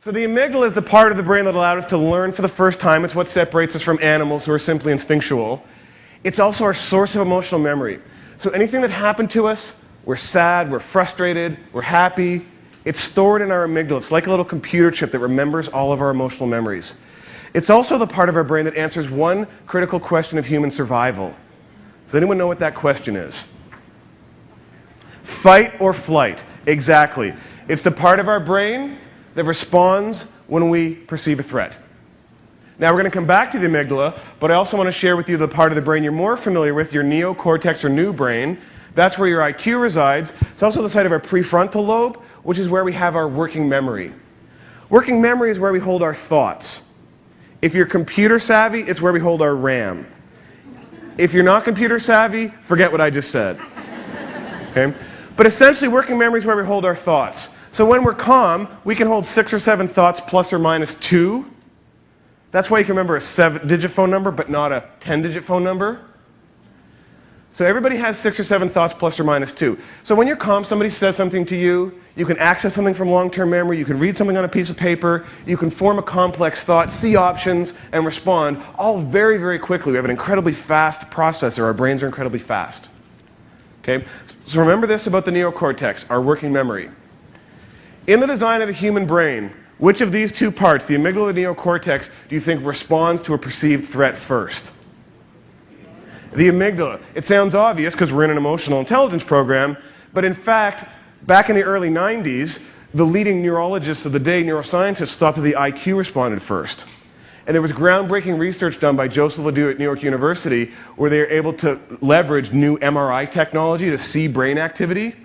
So the amygdala is the part of the brain that allowed us to learn for the first time. It's what separates us from animals who are simply instinctual. It's also our source of emotional memory. So anything that happened to us, we're sad, we're frustrated, we're happy, it's stored in our amygdala. It's like a little computer chip that remembers all of our emotional memories. It's also the part of our brain that answers one critical question of human survival. Does anyone know what that question is? Fight or flight. Exactly. It's the part of our brain that responds when we perceive a threat. Now we're going to come back to the amygdala, but I also want to share with you the part of the brain you're more familiar with, your neocortex or new brain. That's where your IQ resides. It's also the site of our prefrontal lobe, which is where we have our working memory. Working memory is where we hold our thoughts. If you're computer savvy, it's where we hold our RAM. If you're not computer savvy, forget what I just said. Okay? But essentially, working memory is where we hold our thoughts. So when we're calm, we can hold 6 or 7 thoughts plus or minus 2. That's why you can remember a 7-digit phone number, but not a 10-digit phone number. So everybody has 6 or 7 thoughts plus or minus 2. So when you're calm, somebody says something to you, you can access something from long-term memory, you can read something on a piece of paper, you can form a complex thought, see options, and respond, all very, very quickly. We have an incredibly fast processor. Our brains are incredibly fast. Okay? So remember this about the neocortex, our working memory. In the design of the human brain, which of these two parts, the amygdala or the neocortex, do you think responds to a perceived threat first? The amygdala. It sounds obvious because we're in an emotional intelligence program, but in fact, back in the early 90s, the leading neurologists of the day, neuroscientists, thought that the IQ responded first. And there was groundbreaking research done by Joseph Ledoux at New York University where they were able to leverage new MRI technology to see brain activity.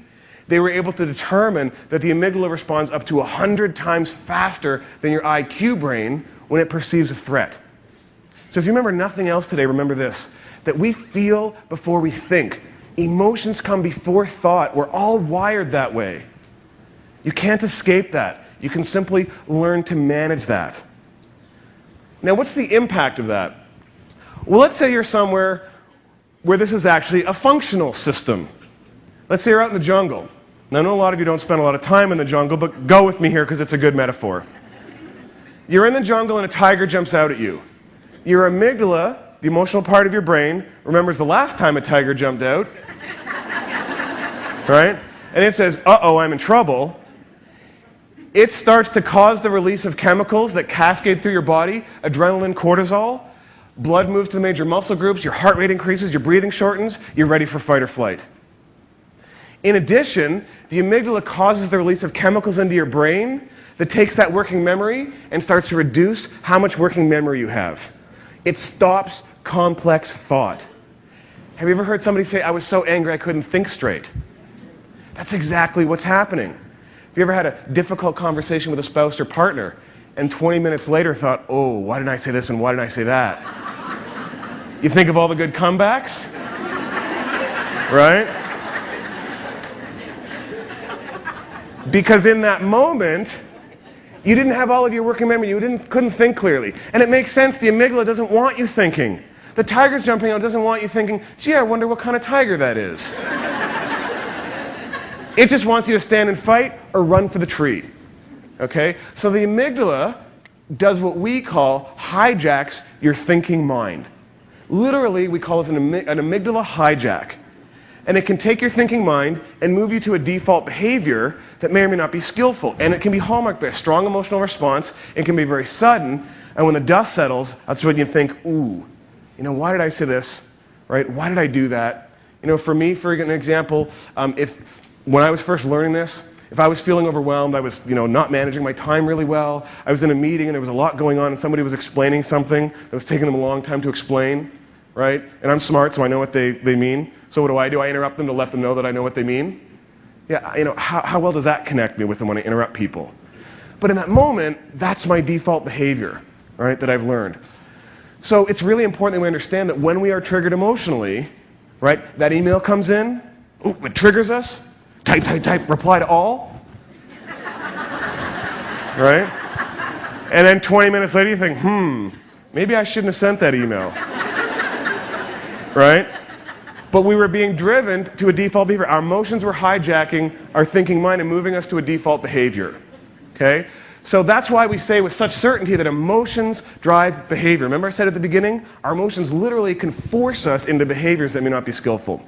They were able to determine that the amygdala responds up to 100 times faster than your IQ brain when it perceives a threat. So if you remember nothing else today, remember this, that we feel before we think. Emotions come before thought. We're all wired that way. You can't escape that. You can simply learn to manage that. Now, what's the impact of that? Well, let's say you're somewhere where this is actually a functional system. Let's say you're out in the jungle. Now, I know a lot of you don't spend a lot of time in the jungle, but go with me here because it's a good metaphor. You're in the jungle and a tiger jumps out at you. Your amygdala, the emotional part of your brain, remembers the last time a tiger jumped out. Right? And it says, uh-oh, I'm in trouble. It starts to cause the release of chemicals that cascade through your body, adrenaline, cortisol. Blood moves to the major muscle groups, your heart rate increases, your breathing shortens, you're ready for fight or flight. In addition, the amygdala causes the release of chemicals into your brain that takes that working memory and starts to reduce how much working memory you have. It stops complex thought. Have you ever heard somebody say, I was so angry I couldn't think straight? That's exactly what's happening. Have you ever had a difficult conversation with a spouse or partner and 20 minutes later thought, oh, why didn't I say this and why didn't I say that? You think of all the good comebacks? Right? Because in that moment, you didn't have all of your working memory. You couldn't think clearly. And it makes sense. The amygdala doesn't want you thinking. The tiger's jumping out doesn't want you thinking, gee, I wonder what kind of tiger that is. It just wants you to stand and fight or run for the tree. Okay? So the amygdala does what we call hijacks your thinking mind. Literally, we call it an amygdala hijack. And it can take your thinking mind and move you to a default behavior that may or may not be skillful. And it can be hallmarked by a strong emotional response. It can be very sudden. And when the dust settles, that's when you think, ooh, you know, why did I say this? Right? Why did I do that? You know, for me, for an example, when I was first learning this, if I was feeling overwhelmed, I was, not managing my time really well, I was in a meeting and there was a lot going on and somebody was explaining something that was taking them a long time to explain, right? And I'm smart, so I know what they mean. So what do? I interrupt them to let them know that I know what they mean? Yeah, how well does that connect me with them when I interrupt people? But in that moment, that's my default behavior, right, that I've learned. So it's really important that we understand that when we are triggered emotionally, right, that email comes in, ooh, it triggers us, type, reply to all, right? And then 20 minutes later you think, maybe I shouldn't have sent that email, right? But we were being driven to a default behavior. Our emotions were hijacking our thinking mind and moving us to a default behavior, okay? So that's why we say with such certainty that emotions drive behavior. Remember I said at the beginning, our emotions literally can force us into behaviors that may not be skillful.